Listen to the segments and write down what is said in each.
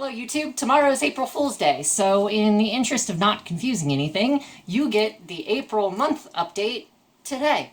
Hello YouTube, tomorrow is April Fool's Day, so in the interest of not confusing anything, you get the April month update today.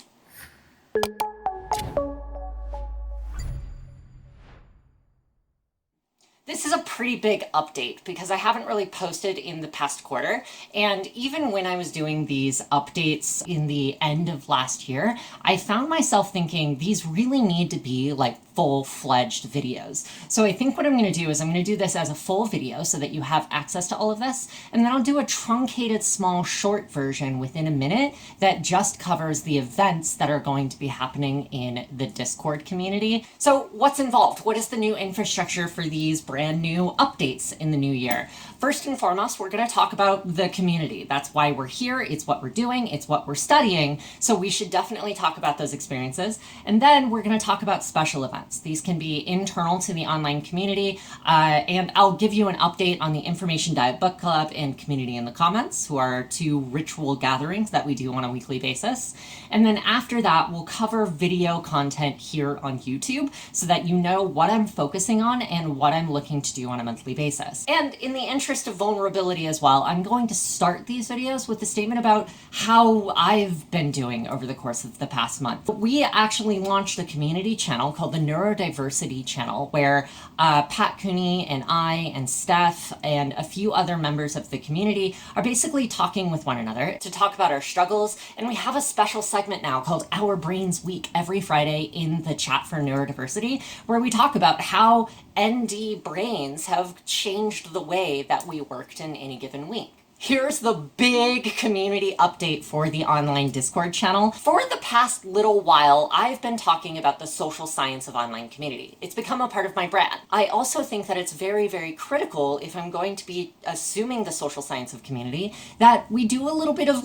This is a pretty big update because I haven't really posted in the past quarter, and even when I was doing these updates in the end of last year, I found myself thinking these really need to be like full-fledged videos. So I think what I'm going to do is I'm going to do this as a full video so that you have access to all of this, and then I'll do a truncated small short version within a minute that just covers the events that are going to be happening in the Discord community. So what's involved? What is the new infrastructure for these brand new updates in the new year? First and foremost, we're going to talk about the community. That's why we're here. It's what we're doing. It's what we're studying. So we should definitely talk about those experiences. And then we're going to talk about special events. These can be internal to the online community. And I'll give you an update on the Information Diet Book Club and Community in the Comments, who are two ritual gatherings that we do on a weekly basis. And then after that, we'll cover video content here on YouTube so that you know what I'm focusing on and what I'm looking to do on a monthly basis. And in the interest of vulnerability as well, I'm going to start these videos with a statement about how I've been doing over the course of the past month. We actually launched a community channel called the NeuroDiversity channel, where Pat Cooney and I and Steph and a few other members of the community are basically talking with one another to talk about our struggles. And we have a special segment now called Our Brains Week every Friday in the chat for NeuroDiversity, where we talk about how ND brains have changed the way that we worked in any given week. Here's the big community update for the online Discord channel. For the past little while, I've been talking about the social science of online community. It's become a part of my brand. I also think that it's very, very critical, if I'm going to be assuming the social science of community, that we do a little bit of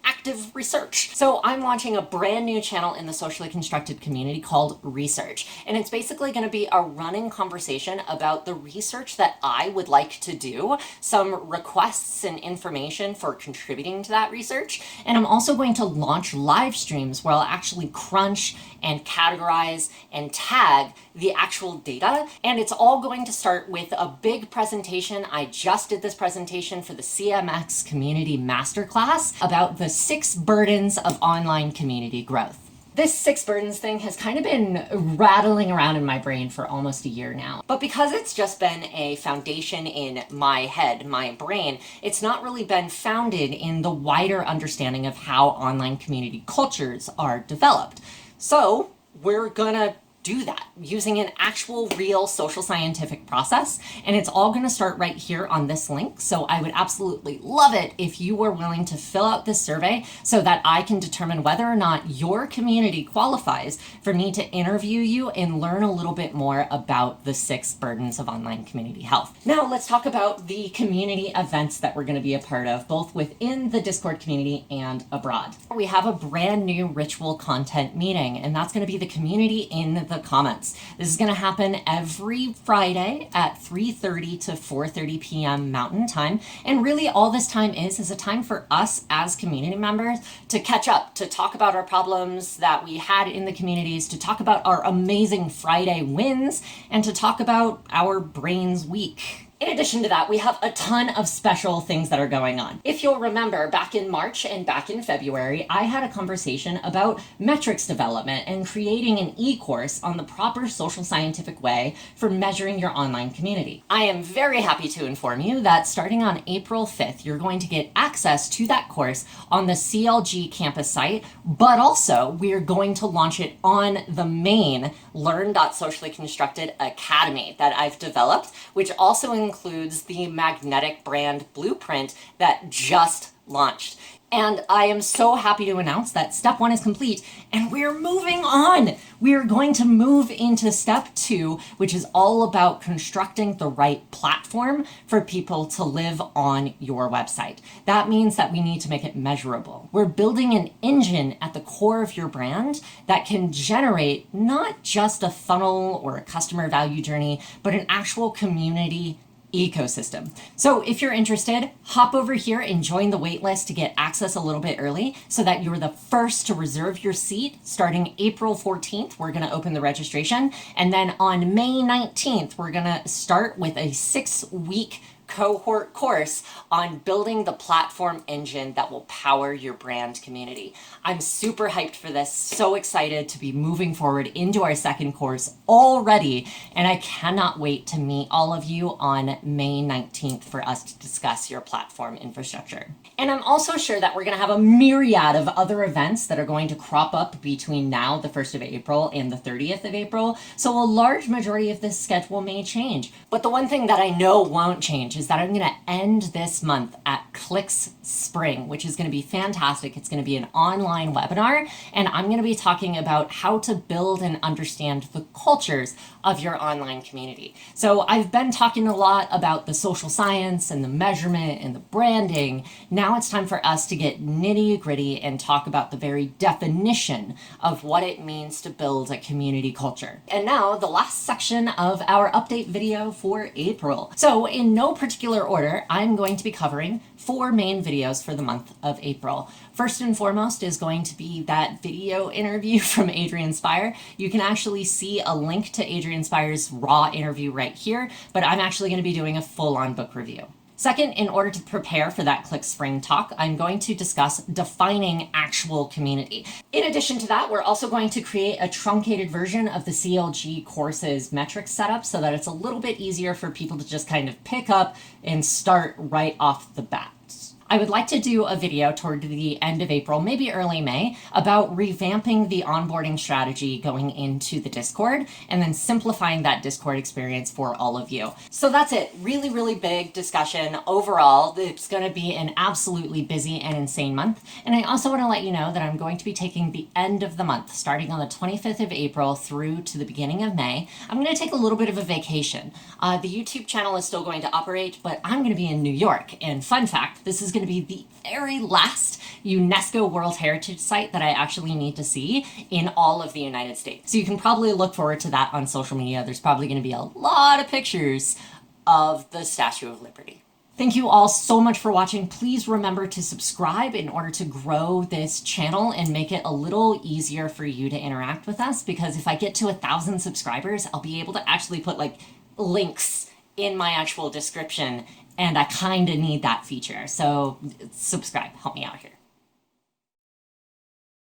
active research. So I'm launching a brand new channel in the socially constructed community called Researve. And it's basically going to be a running conversation about the research that I would like to do, some requests and information for contributing to that research. And I'm also going to launch live streams where I'll actually crunch and categorize and tag the actual data. And it's all going to start with a big presentation. I just did this presentation for the CMX Community Masterclass about the 6 burdens of online community growth. This 6 burdens thing has kind of been rattling around in my brain for almost a year now. But because it's just been a foundation in my head, my brain, it's not really been founded in the wider understanding of how online community cultures are developed. So we're gonna do that using an actual real social scientific process. And it's all going to start right here on this link. So I would absolutely love it if you were willing to fill out this survey so that I can determine whether or not your community qualifies for me to interview you and learn a little bit more about the 6 burdens of online community health. Now let's talk about the community events that we're going to be a part of, both within the Discord community and abroad. We have a brand new ritual content meeting, and that's going to be the community in the comments. This is going to happen every Friday at 3:30 to 4:30 p.m. Mountain Time. And really all this time is a time for us as community members to catch up, to talk about our problems that we had in the communities, to talk about our amazing Friday wins, and to talk about our Brains Week. In addition to that, we have a ton of special things that are going on. If you'll remember, back in March and back in February, I had a conversation about metrics development and creating an e-course on the proper social scientific way for measuring your online community. I am very happy to inform you that starting on April 5th, you're going to get access to that course on the CLG campus site, but also we're going to launch it on the main Learn.sociallyconstructed academy that I've developed, which also includes the magnetic brand blueprint that just launched. And I am so happy to announce that step 1 is complete and we're moving on. We're going to move into step 2, which is all about constructing the right platform for people to live on your website. That means that we need to make it measurable. We're building an engine at the core of your brand that can generate not just a funnel or a customer value journey, but an actual community ecosystem. So if you're interested, hop over here and join the waitlist to get access a little bit early so that you're the first to reserve your seat. Starting April 14th, we're going to open the registration. And then on May 19th, we're going to start with a 6-week cohort course on building the platform engine that will power your brand community. I'm super hyped for this, so excited to be moving forward into our second course already, and I cannot wait to meet all of you on May 19th for us to discuss your platform infrastructure. And I'm also sure that we're going to have a myriad of other events that are going to crop up between now, the 1st of April, and the 30th of April, so a large majority of this schedule may change. But the one thing that I know won't change is that I'm going to end this month at CLIX Spring, which is going to be fantastic. It's going to be an online webinar, and I'm going to be talking about how to build and understand the cultures of your online community. So I've been talking a lot about the social science and the measurement and the branding. Now it's time for us to get nitty gritty and talk about the very definition of what it means to build a community culture. And now the last section of our update video for April. So in no particular order, I'm going to be covering 4 main videos for the month of April. First and foremost is going to be that video interview from Adrian Spire. You can actually see a link to Adrian Spire's raw interview right here, but I'm actually going to be doing a full-on book review. Second, in order to prepare for that CLIX Spring talk, I'm going to discuss defining actual community. In addition to that, we're also going to create a truncated version of the CLG courses metrics setup so that it's a little bit easier for people to just kind of pick up and start right off the bat. I would like to do a video toward the end of April, maybe early May, about revamping the onboarding strategy going into the Discord and then simplifying that Discord experience for all of you. So that's it. Really, really big discussion. Overall, it's going to be an absolutely busy and insane month. And I also want to let you know that I'm going to be taking the end of the month, starting on the 25th of April through to the beginning of May. I'm going to take a little bit of a vacation. The YouTube channel is still going to operate, but I'm going to be in New York. And fun fact, this is going to be the very last UNESCO World Heritage Site that I actually need to see in all of the United States. So you can probably look forward to that on social media. There's probably going to be a lot of pictures of the Statue of Liberty. Thank you all so much for watching. Please remember to subscribe in order to grow this channel and make it a little easier for you to interact with us, because if I get to 1,000 subscribers, I'll be able to actually put like links in my actual description, and I kind of need that feature. So subscribe, help me out here.